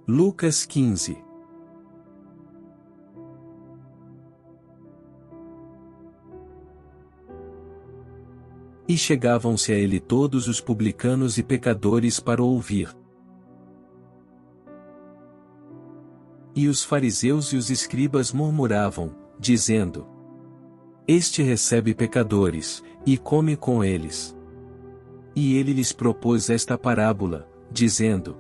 Lucas 15. E chegavam-se a ele todos os publicanos e pecadores para o ouvir. E os fariseus e os escribas murmuravam, dizendo: Este recebe pecadores, e come com eles. E ele lhes propôs esta parábola, dizendo: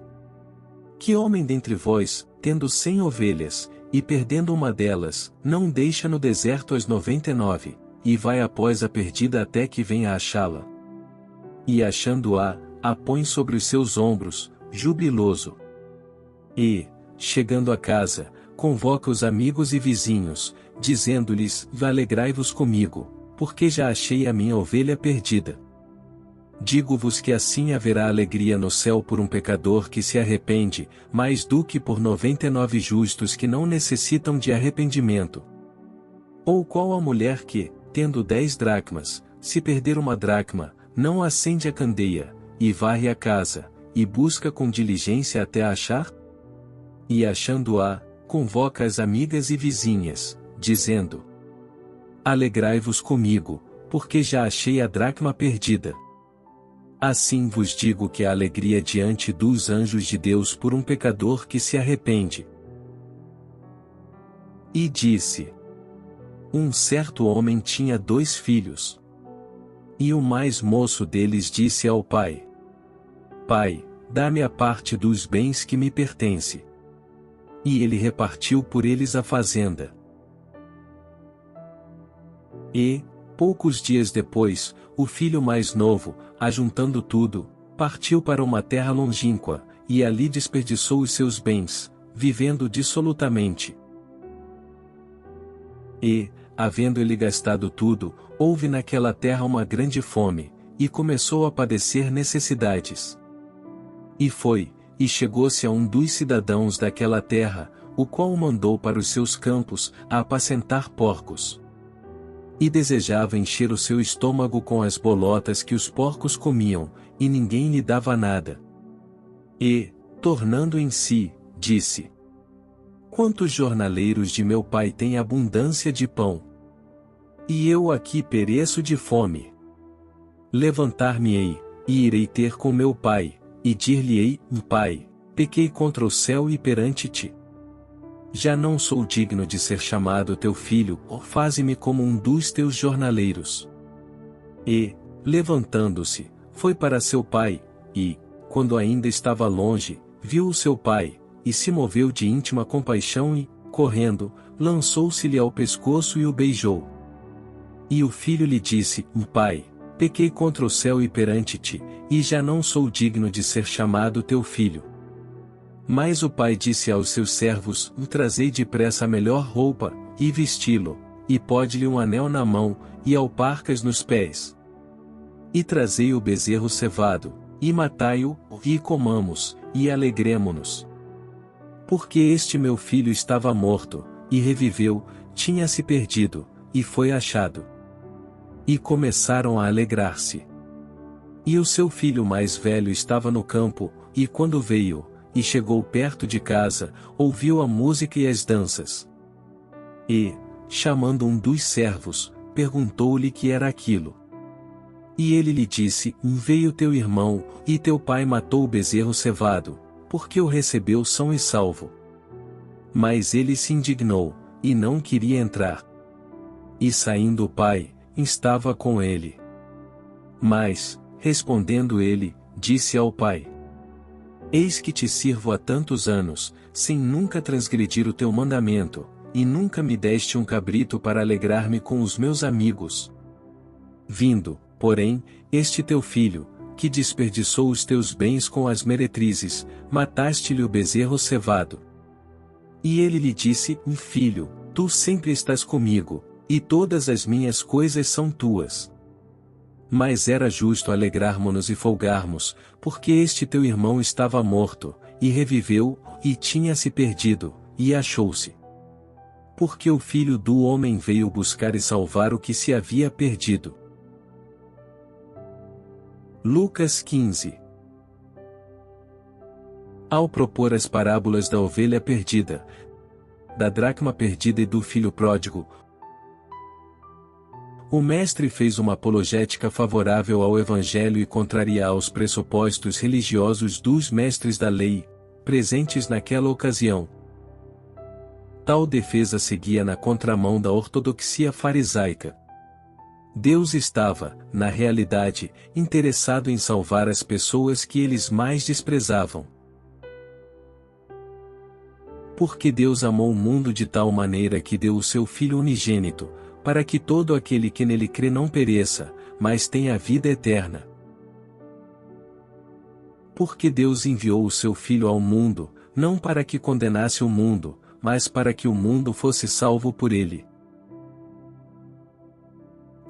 Que homem dentre vós, tendo 100 ovelhas, e perdendo uma delas, não deixa no deserto as 99, e vai após a perdida até que venha achá-la? E achando-a, a põe sobre os seus ombros, jubiloso. E, chegando a casa, convoca os amigos e vizinhos, dizendo-lhes: Alegrai-vos comigo, porque já achei a minha ovelha perdida. Digo-vos que assim haverá alegria no céu por um pecador que se arrepende, mais do que por 99 justos que não necessitam de arrependimento. Ou qual a mulher que, tendo 10 dracmas, se perder uma dracma, não acende a candeia, e varre a casa, e busca com diligência até a achar? E achando-a, convoca as amigas e vizinhas, dizendo: Alegrai-vos comigo, porque já achei a dracma perdida. Assim vos digo que há alegria diante dos anjos de Deus por um pecador que se arrepende. E disse: Um certo homem tinha 2 filhos. E o mais moço deles disse ao pai: Pai, dá-me a parte dos bens que me pertence. E ele repartiu por eles a fazenda. E, poucos dias depois, o filho mais novo, ajuntando tudo, partiu para uma terra longínqua, e ali desperdiçou os seus bens, vivendo dissolutamente. E, havendo ele gastado tudo, houve naquela terra uma grande fome, e começou a padecer necessidades. E foi, e chegou-se a um dos cidadãos daquela terra, o qual o mandou para os seus campos, a apacentar porcos. E desejava encher o seu estômago com as bolotas que os porcos comiam, e ninguém lhe dava nada. E, tornando em si, disse: Quantos jornaleiros de meu pai têm abundância de pão? E eu aqui pereço de fome. Levantar-me-ei, e irei ter com meu pai, e dir-lhe-ei: Pai, pequei contra o céu e perante ti. Já não sou digno de ser chamado teu filho, faze-me como um dos teus jornaleiros. E, levantando-se, foi para seu pai, e, quando ainda estava longe, viu o seu pai, e se moveu de íntima compaixão e, correndo, lançou-se-lhe ao pescoço e o beijou. E o filho lhe disse: Pai, pequei contra o céu e perante ti, e já não sou digno de ser chamado teu filho. Mas o pai disse aos seus servos: Trazei depressa a melhor roupa, e vesti-lo, e pode-lhe um anel na mão, e alparcas nos pés. E trazei o bezerro cevado, e matai-o, e comamos, e alegremo-nos. Porque este meu filho estava morto, e reviveu, tinha-se perdido, e foi achado. E começaram a alegrar-se. E o seu filho mais velho estava no campo, e quando veio, e chegou perto de casa, ouviu a música e as danças. E, chamando um dos servos, perguntou-lhe que era aquilo. E ele lhe disse: Veio teu irmão, e teu pai matou o bezerro cevado, porque o recebeu são e salvo. Mas ele se indignou, e não queria entrar. E saindo o pai, estava com ele. Mas, respondendo ele, disse ao pai: Eis que te sirvo há tantos anos, sem nunca transgredir o teu mandamento, e nunca me deste um cabrito para alegrar-me com os meus amigos. Vindo, porém, este teu filho, que desperdiçou os teus bens com as meretrizes, mataste-lhe o bezerro cevado. E ele lhe disse: Filho, tu sempre estás comigo, e todas as minhas coisas são tuas. Mas era justo alegrarmos-nos e folgarmos, porque este teu irmão estava morto, e reviveu, e tinha-se perdido, e achou-se. Porque o Filho do Homem veio buscar e salvar o que se havia perdido. Lucas 15. Ao propor as parábolas da ovelha perdida, da dracma perdida e do filho pródigo, o mestre fez uma apologética favorável ao Evangelho e contraria aos pressupostos religiosos dos mestres da lei, presentes naquela ocasião. Tal defesa seguia na contramão da ortodoxia farisaica. Deus estava, na realidade, interessado em salvar as pessoas que eles mais desprezavam. Porque Deus amou o mundo de tal maneira que deu o seu Filho unigênito, para que todo aquele que nele crê não pereça, mas tenha a vida eterna. Porque Deus enviou o seu Filho ao mundo, não para que condenasse o mundo, mas para que o mundo fosse salvo por ele.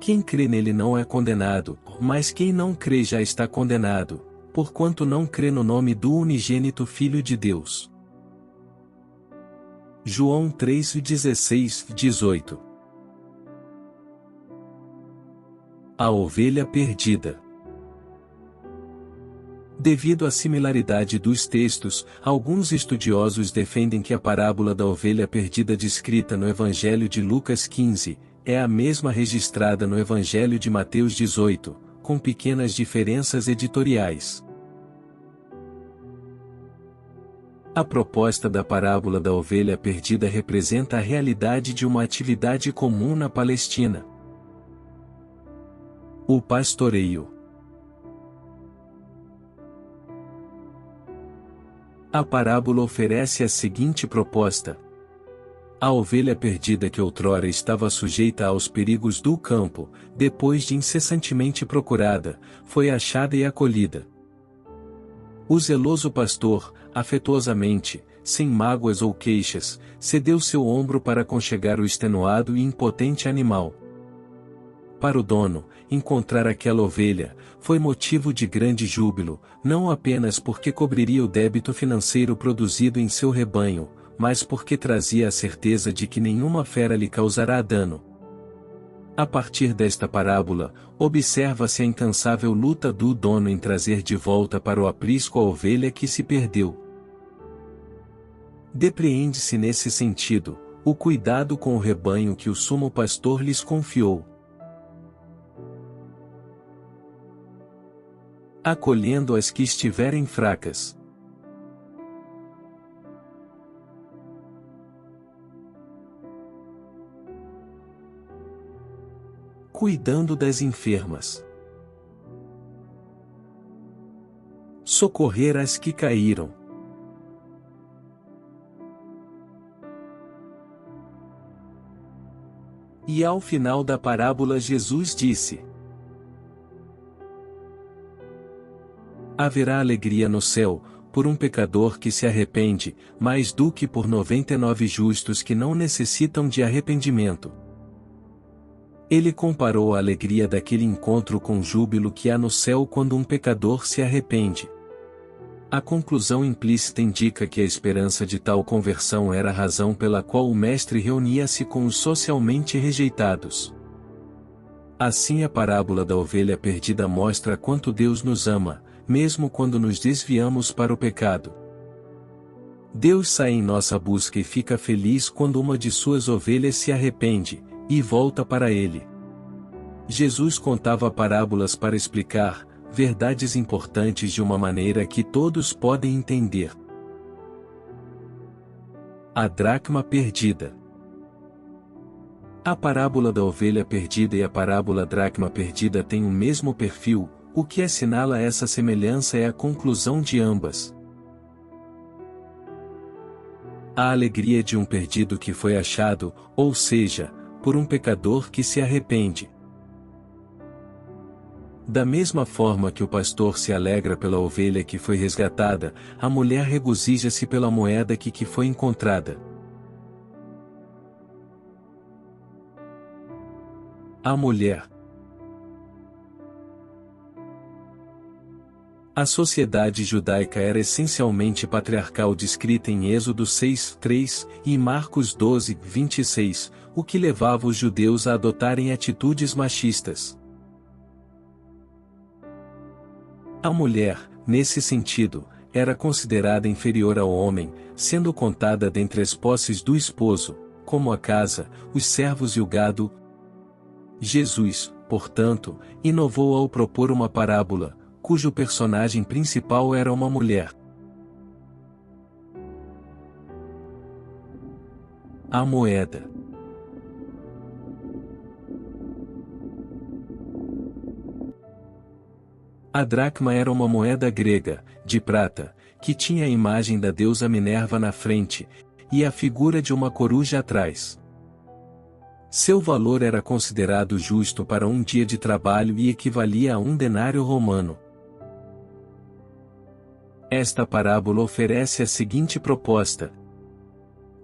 Quem crê nele não é condenado, mas quem não crê já está condenado, porquanto não crê no nome do unigênito Filho de Deus. João 3:16-18. A ovelha perdida. Devido à similaridade dos textos, alguns estudiosos defendem que a parábola da ovelha perdida descrita no Evangelho de Lucas 15, é a mesma registrada no Evangelho de Mateus 18, com pequenas diferenças editoriais. A proposta da parábola da ovelha perdida representa a realidade de uma atividade comum na Palestina: o pastoreio. A parábola oferece a seguinte proposta: a ovelha perdida que outrora estava sujeita aos perigos do campo, depois de incessantemente procurada, foi achada e acolhida. O zeloso pastor, afetuosamente, sem mágoas ou queixas, cedeu seu ombro para aconchegar o extenuado e impotente animal. Para o dono, encontrar aquela ovelha foi motivo de grande júbilo, não apenas porque cobriria o débito financeiro produzido em seu rebanho, mas porque trazia a certeza de que nenhuma fera lhe causará dano. A partir desta parábola, observa-se a incansável luta do dono em trazer de volta para o aprisco a ovelha que se perdeu. Depreende-se nesse sentido, o cuidado com o rebanho que o sumo pastor lhes confiou. Acolhendo as que estiverem fracas. Cuidando das enfermas. Socorrer as que caíram. E ao final da parábola Jesus disse: haverá alegria no céu, por um pecador que se arrepende, mais do que por 99 justos que não necessitam de arrependimento. Ele comparou a alegria daquele encontro com o júbilo que há no céu quando um pecador se arrepende. A conclusão implícita indica que a esperança de tal conversão era a razão pela qual o Mestre reunia-se com os socialmente rejeitados. Assim a parábola da ovelha perdida mostra quanto Deus nos ama, mesmo quando nos desviamos para o pecado. Deus sai em nossa busca e fica feliz quando uma de suas ovelhas se arrepende, e volta para ele. Jesus contava parábolas para explicar verdades importantes de uma maneira que todos podem entender. A dracma perdida. A parábola da ovelha perdida e a parábola dracma perdida têm o mesmo perfil. O que assinala essa semelhança é a conclusão de ambas. A alegria de um perdido que foi achado, ou seja, por um pecador que se arrepende. Da mesma forma que o pastor se alegra pela ovelha que foi resgatada, a mulher regozija-se pela moeda que foi encontrada. A mulher. A sociedade judaica era essencialmente patriarcal descrita em Êxodo 6:3 e Marcos 12:26, o que levava os judeus a adotarem atitudes machistas. A mulher, nesse sentido, era considerada inferior ao homem, sendo contada dentre as posses do esposo, como a casa, os servos e o gado. Jesus, portanto, inovou ao propor uma parábola, cujo personagem principal era uma mulher. A moeda. A dracma era uma moeda grega, de prata, que tinha a imagem da deusa Minerva na frente, e a figura de uma coruja atrás. Seu valor era considerado justo para um dia de trabalho e equivalia a um denário romano. Esta parábola oferece a seguinte proposta.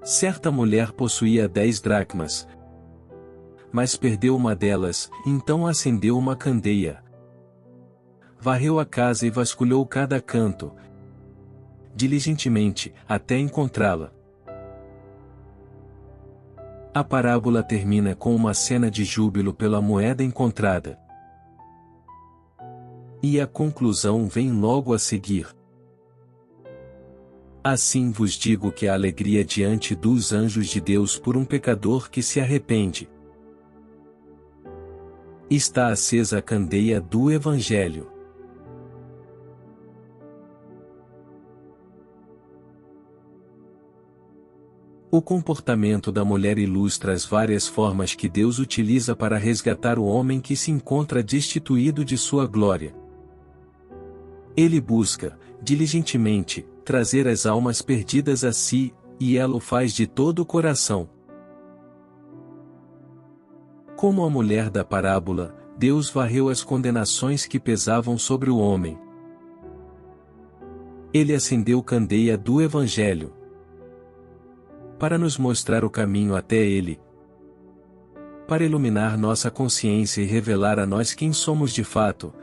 Certa mulher possuía 10 dracmas, mas perdeu uma delas, então acendeu uma candeia. Varreu a casa e vasculhou cada canto, diligentemente, até encontrá-la. A parábola termina com uma cena de júbilo pela moeda encontrada. E a conclusão vem logo a seguir. Assim vos digo que há alegria diante dos anjos de Deus por um pecador que se arrepende. Está acesa a candeia do Evangelho. O comportamento da mulher ilustra as várias formas que Deus utiliza para resgatar o homem que se encontra destituído de sua glória. Ele busca, diligentemente, trazer as almas perdidas a si, e ela o faz de todo o coração. Como a mulher da parábola, Deus varreu as condenações que pesavam sobre o homem. Ele acendeu candeia do Evangelho para nos mostrar o caminho até Ele, para iluminar nossa consciência e revelar a nós quem somos de fato,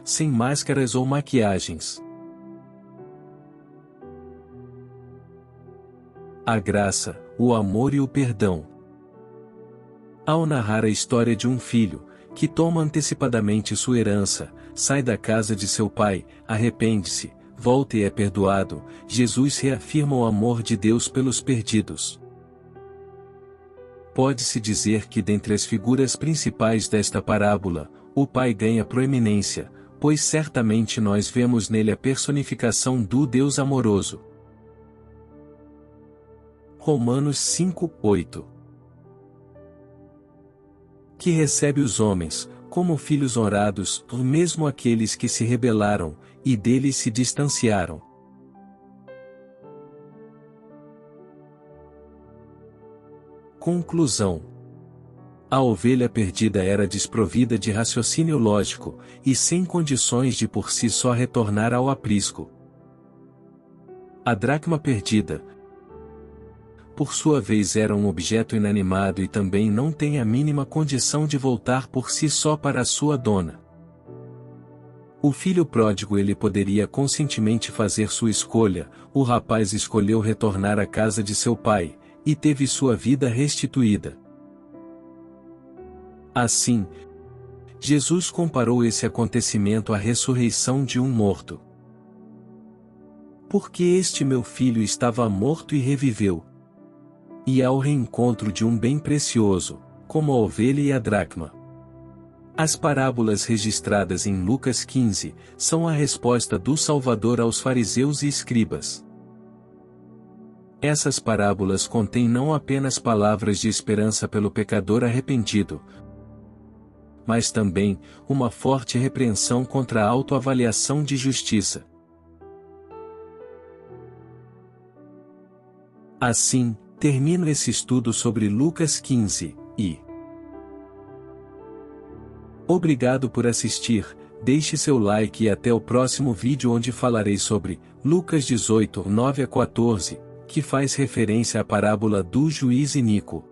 sem máscaras ou maquiagens. A graça, o amor e o perdão. Ao narrar a história de um filho, que toma antecipadamente sua herança, sai da casa de seu pai, arrepende-se, volta e é perdoado, Jesus reafirma o amor de Deus pelos perdidos. Pode-se dizer que dentre as figuras principais desta parábola, o pai ganha proeminência, pois certamente nós vemos nele a personificação do Deus amoroso. Romanos 5:8. Que recebe os homens, como filhos honrados, mesmo aqueles que se rebelaram, e dele se distanciaram. Conclusão. A ovelha perdida era desprovida de raciocínio lógico, e sem condições de por si só retornar ao aprisco. A dracma perdida, por sua vez, era um objeto inanimado e também não tem a mínima condição de voltar por si só para a sua dona. O filho pródigo ele poderia conscientemente fazer sua escolha, o rapaz escolheu retornar à casa de seu pai, e teve sua vida restituída. Assim, Jesus comparou esse acontecimento à ressurreição de um morto. Porque este meu filho estava morto e reviveu. E ao reencontro de um bem precioso, como a ovelha e a dracma. As parábolas registradas em Lucas 15, são a resposta do Salvador aos fariseus e escribas. Essas parábolas contêm não apenas palavras de esperança pelo pecador arrependido, mas também, uma forte repreensão contra a autoavaliação de justiça. Assim, termino esse estudo sobre Lucas 15, e obrigado por assistir, deixe seu like e até o próximo vídeo onde falarei sobre Lucas 18, 9 a 14, que faz referência à parábola do juiz iníquo.